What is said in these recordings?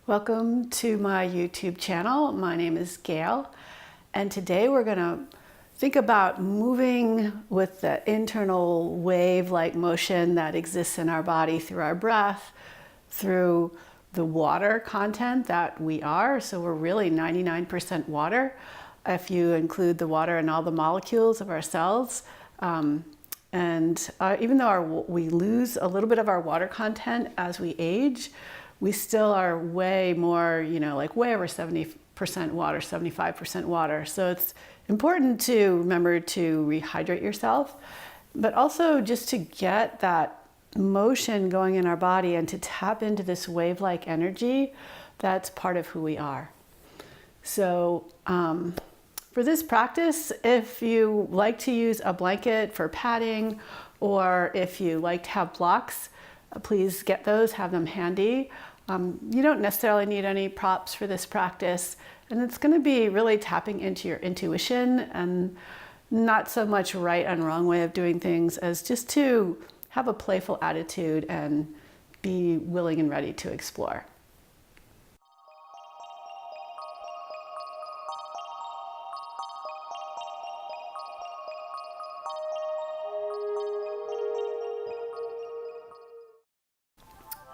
Welcome to my YouTube channel. My name is Gayle, and today we're going to think about moving with the internal wave-like motion that exists in our body through our breath, through the water content that we are. So we're really 99% water if you include the water in all the molecules of our cells. Even though we lose a little bit of our water content as we age, we still are way more, like way over 70% water, 75% water. So it's important to remember to rehydrate yourself, but also just to get that motion going in our body and to tap into this wave-like energy that's part of who we are. So for this practice, if you like to use a blanket for padding, or if you like to have blocks, please get those, have them handy. You don't necessarily need any props for this practice, and it's going to be really tapping into your intuition and not so much right and wrong way of doing things as just to have a playful attitude and be willing and ready to explore.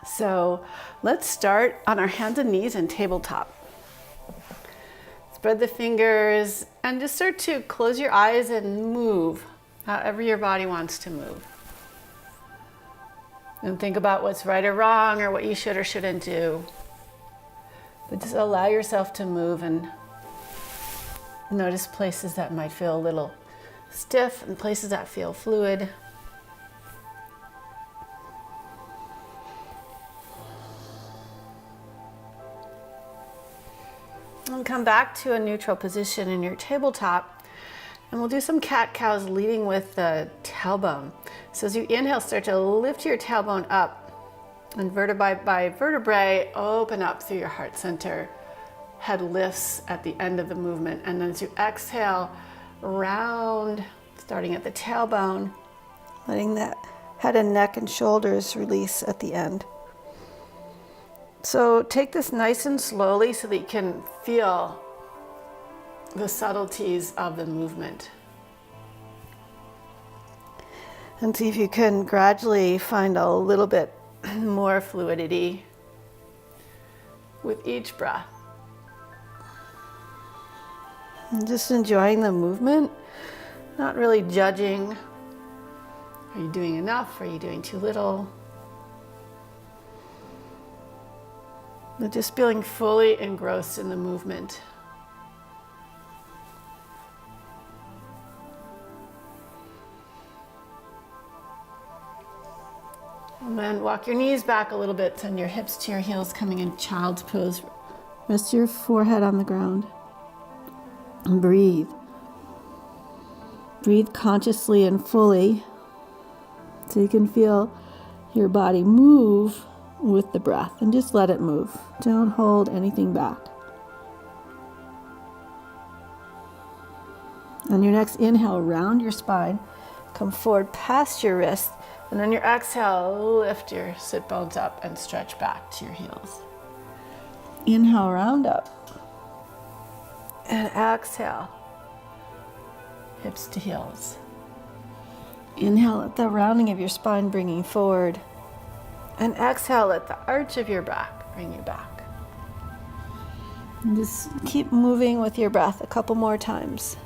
So let's start on our hands and knees and tabletop. Spread the fingers and just start to close your eyes and move however your body wants to move. And think about what's right or wrong or what you should or shouldn't do. But just allow yourself to move and notice places that might feel a little stiff and places that feel fluid. And come back to a neutral position in your tabletop, and we'll do some cat-cows leading with the tailbone. So as you inhale, start to lift your tailbone up, and vertebrae by vertebrae, open up through your heart center. Head lifts at the end of the movement, and then as you exhale, round, starting at the tailbone, letting that head and neck and shoulders release at the end. So take this nice and slowly so that you can feel the subtleties of the movement. And see if you can gradually find a little bit more fluidity with each breath. And just enjoying the movement, not really judging. Are you doing enough? Are you doing too little? But just feeling fully engrossed in the movement. And then walk your knees back a little bit, send your hips to your heels, coming in child's pose. Rest your forehead on the ground. And breathe. Breathe consciously and fully so you can feel your body move with the breath, and just let it move. Don't hold anything back. On your next inhale, round your spine, come forward past your wrist, and on your exhale, lift your sit bones up and stretch back to your heels. Inhale, round up, and exhale, hips to heels. Inhale at the rounding of your spine, bringing forward. And exhale, let the arch of your back bring you back. And just keep moving with your breath a couple more times.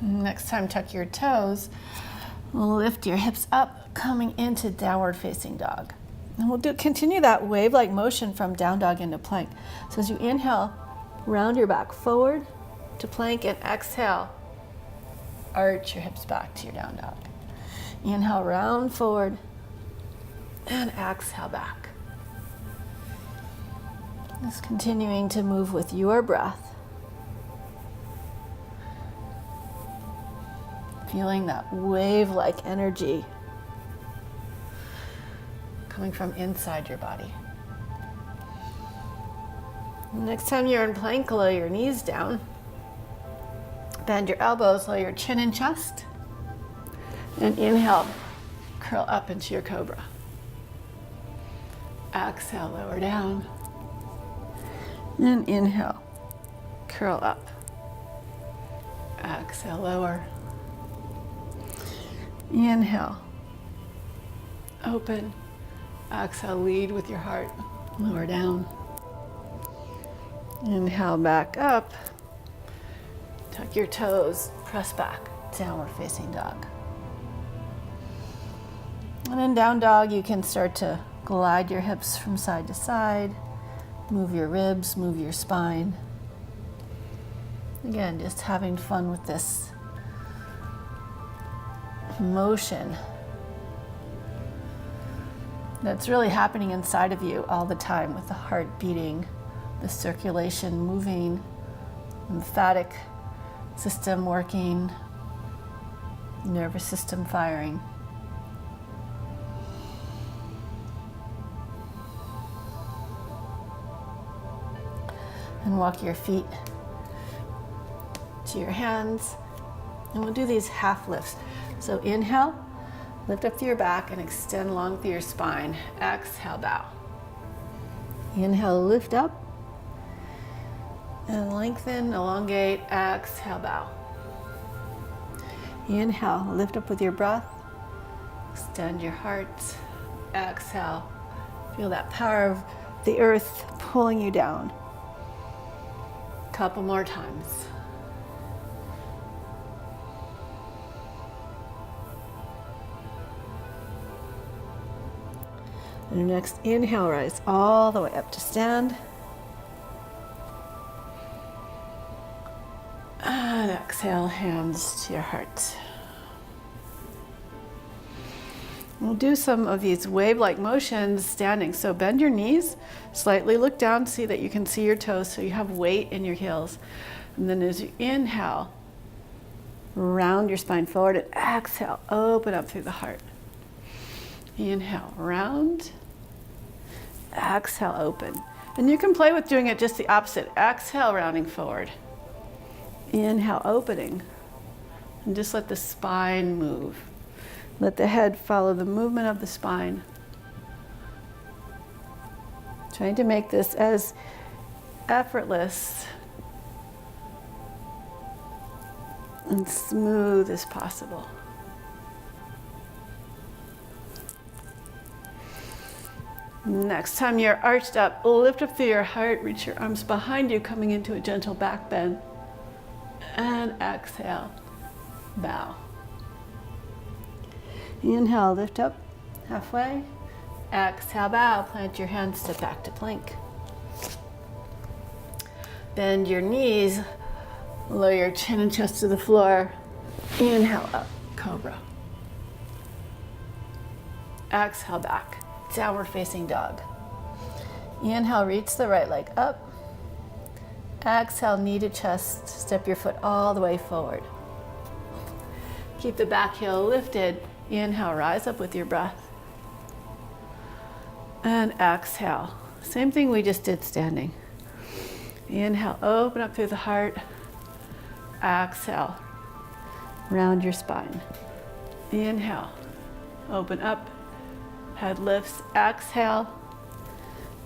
Next time, tuck your toes. Lift your hips up, coming into downward facing dog. And we'll continue that wave-like motion from down dog into plank. So as you inhale, round your back forward to plank, and exhale, arch your hips back to your down dog. Inhale, round forward, and exhale back. Just continuing to move with your breath. Feeling that wave-like energy coming from inside your body. Next time you're in plank, lower your knees down. Bend your elbows, lower your chin and chest. And inhale, curl up into your cobra. Exhale, lower down. And inhale, curl up. Exhale, lower. Inhale, open. Exhale, lead with your heart, lower down. Inhale, back up. Tuck your toes, press back, downward facing dog. And in down dog, you can start to glide your hips from side to side, move your ribs, move your spine. Again, just having fun with this motion that's really happening inside of you all the time, with the heart beating, the circulation moving, lymphatic system working, nervous system firing. And walk your feet to your hands. And we'll do these half lifts. So inhale, lift up through your back and extend long through your spine. Exhale, bow. Inhale, lift up and lengthen, elongate. Exhale, bow. Inhale, lift up with your breath. Extend your heart. Exhale. Feel that power of the earth pulling you down. Couple more times. And your next inhale, rise all the way up to stand. And exhale, hands to your heart. We'll do some of these wave-like motions standing. So bend your knees, slightly look down, see that you can see your toes so you have weight in your heels. And then as you inhale, round your spine forward, and exhale, open up through the heart. Inhale, round. Exhale, open. And you can play with doing it just the opposite. Exhale, rounding forward. Inhale, opening. And just let the spine move. Let the head follow the movement of the spine. Trying to make this as effortless and smooth as possible. Next time you're arched up, lift up through your heart, reach your arms behind you, coming into a gentle back bend. And exhale, bow. Inhale, lift up halfway. Exhale, bow. Plant your hands, step back to plank. Bend your knees, lower your chin and chest to the floor. Inhale, up, cobra. Exhale, back, downward facing dog. Inhale, reach the right leg up. Exhale, knee to chest, step your foot all the way forward. Keep the back heel lifted. Inhale, rise up with your breath. And exhale. Same thing we just did standing. Inhale, open up through the heart. Exhale, round your spine. Inhale, open up, head lifts. Exhale,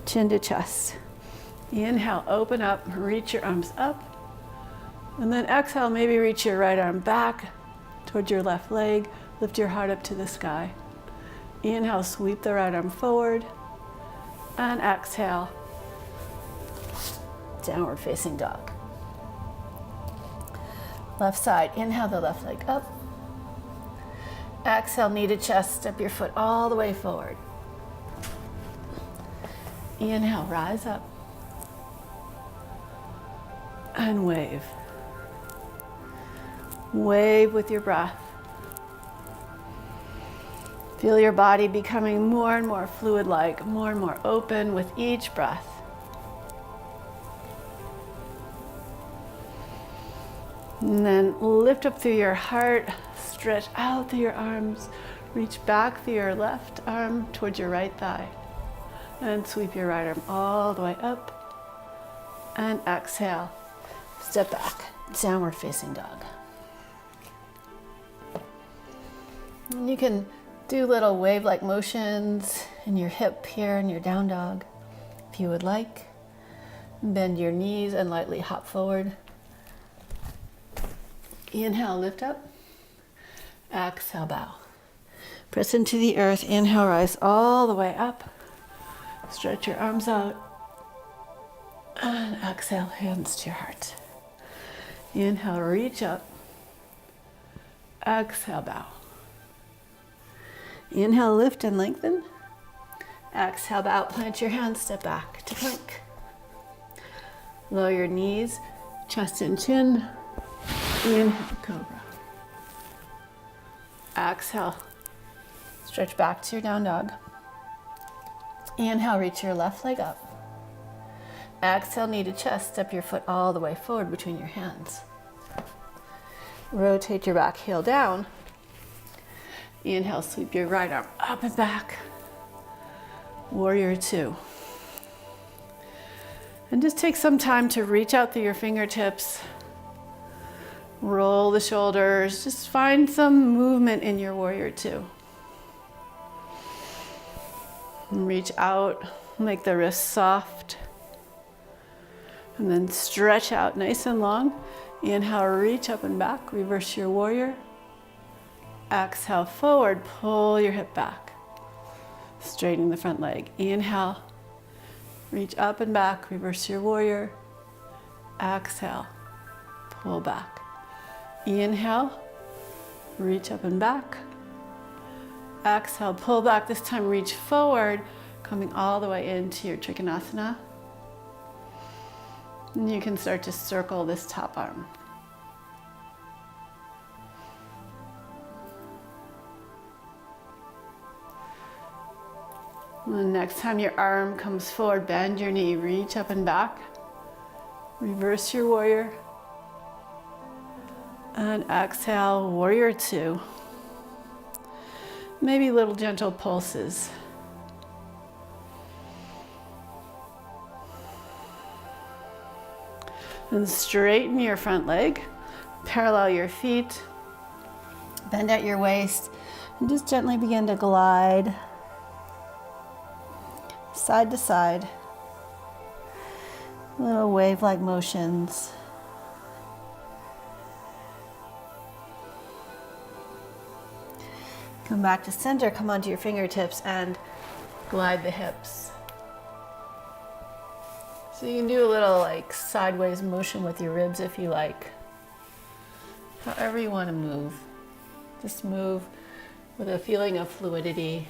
chin to chest. Inhale, open up, reach your arms up. And then exhale, maybe reach your right arm back towards your left leg. Lift your heart up to the sky. Inhale, sweep the right arm forward. And exhale, downward facing dog. Left side, inhale the left leg up. Exhale, knee to chest, step your foot all the way forward. Inhale, rise up. And wave. Wave with your breath. Feel your body becoming more and more fluid-like, more and more open with each breath. And then lift up through your heart, stretch out through your arms, reach back through your left arm towards your right thigh. And sweep your right arm all the way up. And exhale, step back. downward facing dog. And you can do little wave-like motions in your hip here in your down dog if you would like. Bend your knees and lightly hop forward. Inhale, lift up. Exhale, bow. Press into the earth. Inhale, rise all the way up. Stretch your arms out. And exhale, hands to your heart. Inhale, reach up. Exhale, bow. Inhale, lift and lengthen. Exhale, bow, plant your hands, step back to plank. Lower your knees, chest and chin. Inhale, cobra. Exhale, stretch back to your down dog. Inhale, reach your left leg up. Exhale, knee to chest, step your foot all the way forward between your hands. Rotate your back heel down. Inhale, sweep your right arm up and back. Warrior two. And just take some time to reach out through your fingertips. Roll the shoulders. Just find some movement in your warrior two. And reach out, make the wrists soft. And then stretch out nice and long. Inhale, reach up and back. Reverse your warrior. Exhale, forward, pull your hip back. Straightening the front leg. Inhale, reach up and back, reverse your warrior. Exhale, pull back. Inhale, reach up and back. Exhale, pull back. This time reach forward, coming all the way into your Trikonasana. And you can start to circle this top arm. And the next time your arm comes forward, bend your knee, reach up and back. Reverse your warrior. And exhale, warrior two. Maybe little gentle pulses. And straighten your front leg. Parallel your feet. Bend at your waist. And just gently begin to glide side to side. Little wave-like motions. Come back to center, come onto your fingertips and glide the hips. So you can do a little like sideways motion with your ribs if you like. However you want to move. Just move with a feeling of fluidity.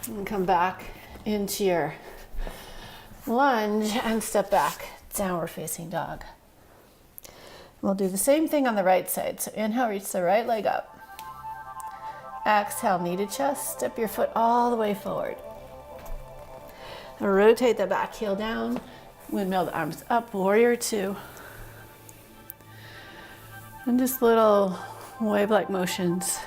And come back into your lunge and step back, downward facing dog. We'll do the same thing on the right side. So inhale, reach the right leg up. Exhale, knee to chest, step your foot all the way forward. And rotate the back heel down, windmill the arms up, warrior two. And just little wave-like motions.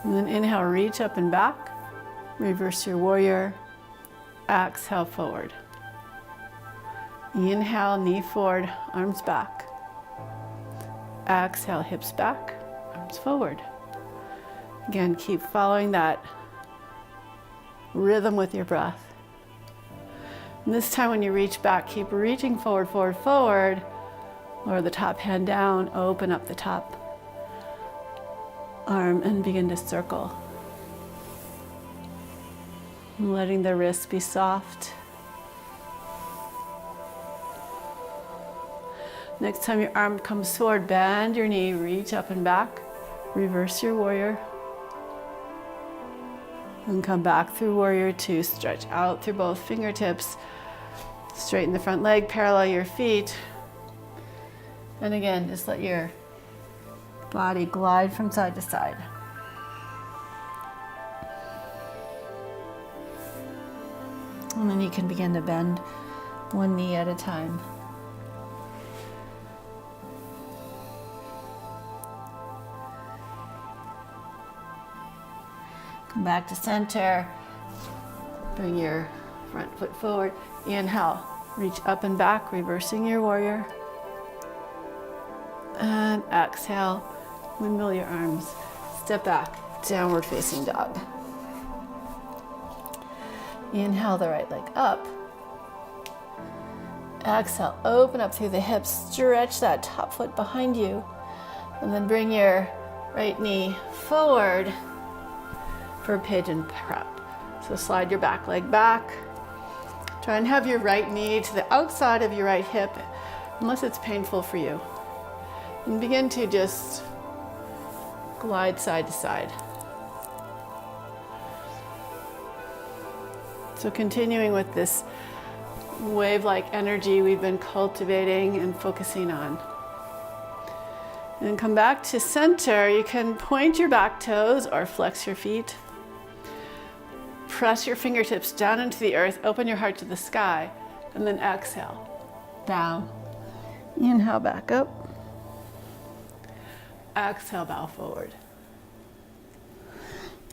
And then inhale, reach up and back. Reverse your warrior. Exhale, forward. Inhale, knee forward, arms back. Exhale, hips back, arms forward. Again, keep following that rhythm with your breath. And this time when you reach back, keep reaching forward, forward, forward. Lower the top hand down, open up the top arm and begin to circle. Letting the wrists be soft. Next time your arm comes forward, bend your knee, reach up and back. Reverse your warrior. And come back through warrior two. Stretch out through both fingertips. Straighten the front leg, parallel your feet. And again, just let your body glide from side to side. And then you can begin to bend one knee at a time. Come back to center. Bring your front foot forward. Inhale, reach up and back, reversing your warrior. And exhale, windmill your arms. Step back, downward facing dog. Inhale the right leg up. Exhale, open up through the hips, stretch that top foot behind you, and then bring your right knee forward for Pigeon Prep. So slide your back leg back. Try and have your right knee to the outside of your right hip, unless it's painful for you. And begin to just glide side to side. So continuing with this wave-like energy we've been cultivating and focusing on. And come back to center. You can point your back toes or flex your feet. Press your fingertips down into the earth, open your heart to the sky, and then exhale, down. Inhale, back up. Exhale, bow forward.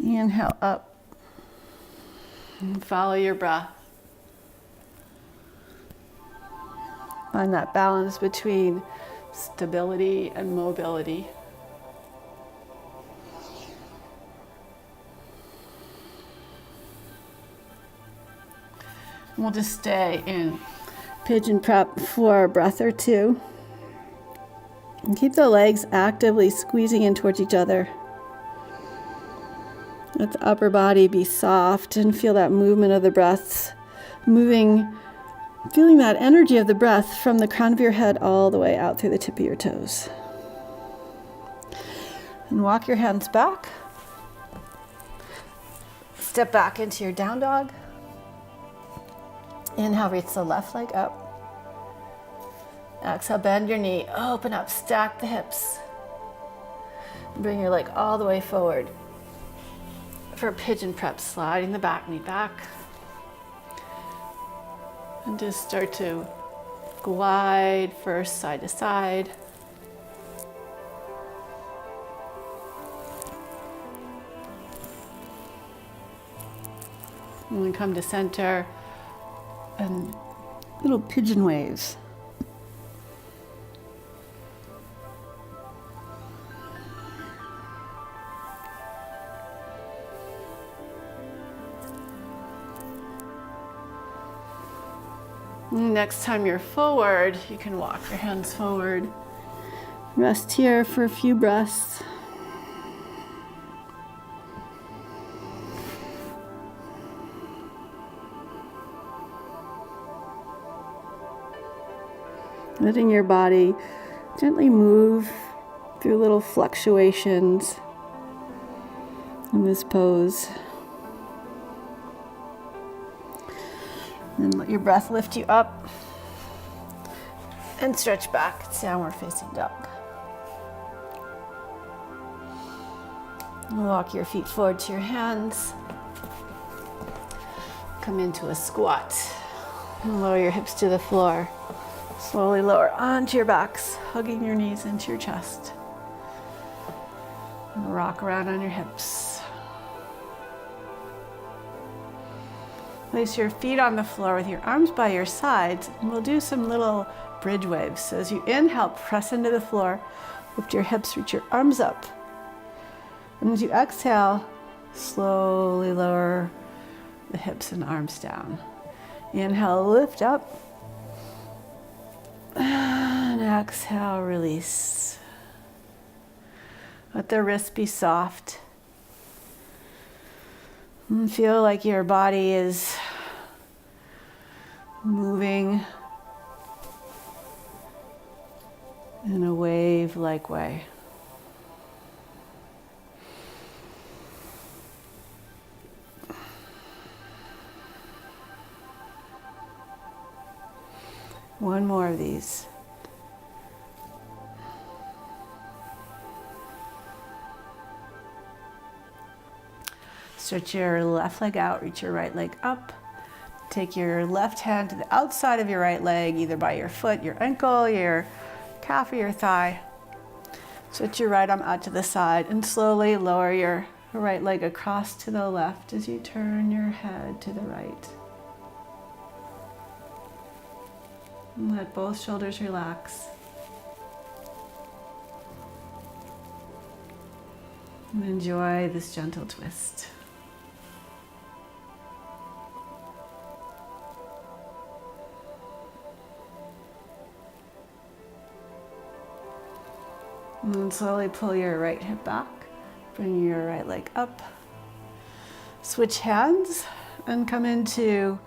Inhale, up. And follow your breath. Find that balance between stability and mobility. We'll just stay in Pigeon Prep for a breath or two. And keep the legs actively squeezing in towards each other. Let the upper body be soft and feel that movement of the breaths moving. Feeling that energy of the breath from the crown of your head all the way out through the tip of your toes. And walk your hands back. Step back into your down dog. Inhale, reach the left leg up. Exhale, bend your knee, open up, stack the hips. Bring your leg all the way forward. For Pigeon Prep, sliding the back knee back. And just start to glide first side to side. And then come to center and little pigeon waves. Next time you're forward, you can walk your hands forward. Rest here for a few breaths. Letting your body gently move through little fluctuations in this pose. And let your breath lift you up and stretch back, downward facing dog. Walk your feet forward to your hands. Come into a squat. And lower your hips to the floor. Slowly lower onto your backs, hugging your knees into your chest. And rock around on your hips. Place your feet on the floor with your arms by your sides, and we'll do some little bridge waves. So as you inhale, press into the floor, lift your hips, reach your arms up. And as you exhale, slowly lower the hips and arms down. Inhale, lift up. And exhale, release. Let the wrists be soft. And feel like your body is moving in a wave-like way. One more of these. Stretch your left leg out, reach your right leg up. Take your left hand to the outside of your right leg, either by your foot, your ankle, your calf, or your thigh. Stretch your right arm out to the side and slowly lower your right leg across to the left as you turn your head to the right. And let both shoulders relax. And enjoy this gentle twist. And then slowly pull your right hip back. Bring your right leg up. Switch hands and come into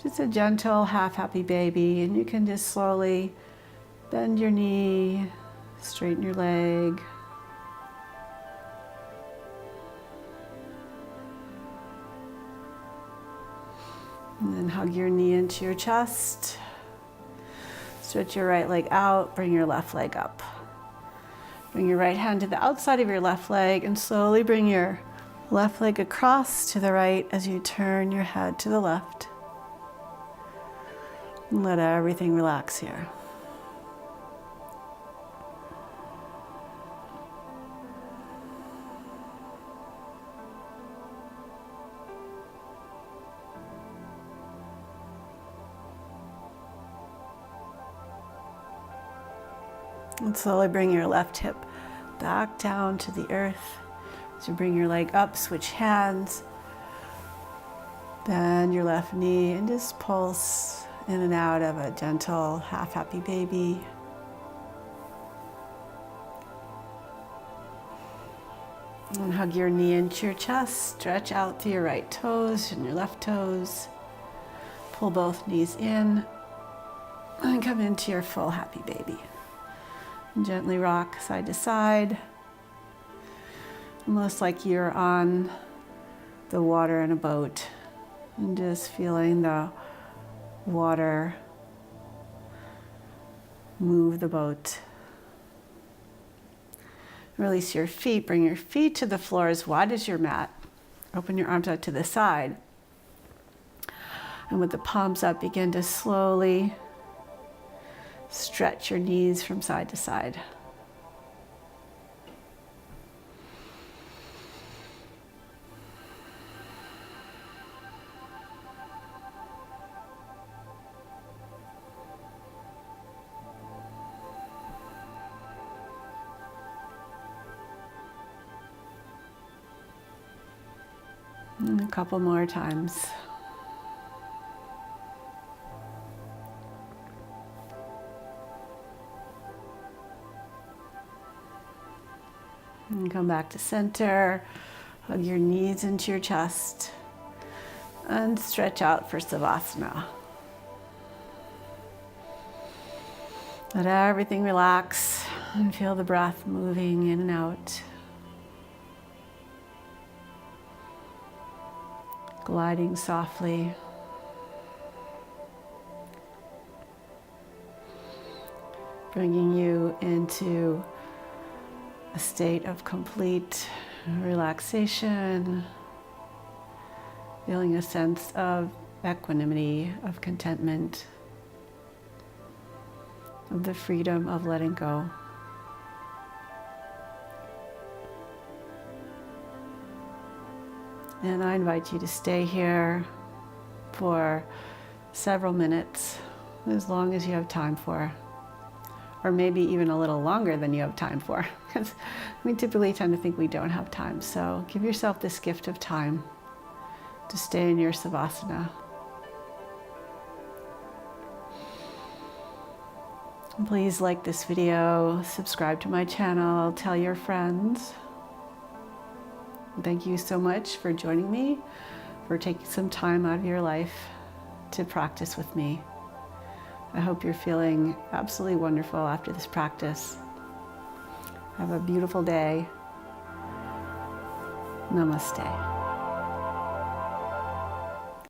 just a gentle half happy baby. And you can just slowly bend your knee, straighten your leg. And then hug your knee into your chest. Stretch your right leg out, bring your left leg up. Bring your right hand to the outside of your left leg and slowly bring your left leg across to the right as you turn your head to the left. And let everything relax here. And slowly bring your left hip back down to the earth. So bring your leg up, switch hands. Bend your left knee and just pulse in and out of a gentle half happy baby. And hug your knee into your chest. Stretch out through your right toes and your left toes. Pull both knees in and come into your full happy baby. And gently rock side to side, almost like you're on the water in a boat, and just feeling the water move the boat. Release your feet, bring your feet to the floor as wide as your mat. Open your arms out to the side. And with the palms up, begin to slowly stretch your knees from side to side. And a couple more times. And come back to center. Hug your knees into your chest. And stretch out for Savasana. Let everything relax and feel the breath moving in and out. Gliding softly. Bringing you into a state of complete relaxation, feeling a sense of equanimity, of contentment, of the freedom of letting go. And I invite you to stay here for several minutes, as long as you have time for. Or maybe even a little longer than you have time for, because we typically tend to think we don't have time. So give yourself this gift of time to stay in your Savasana. And please like this video, subscribe to my channel, tell your friends. Thank you so much for joining me, for taking some time out of your life to practice with me. I hope you're feeling absolutely wonderful after this practice. Have a beautiful day. Namaste.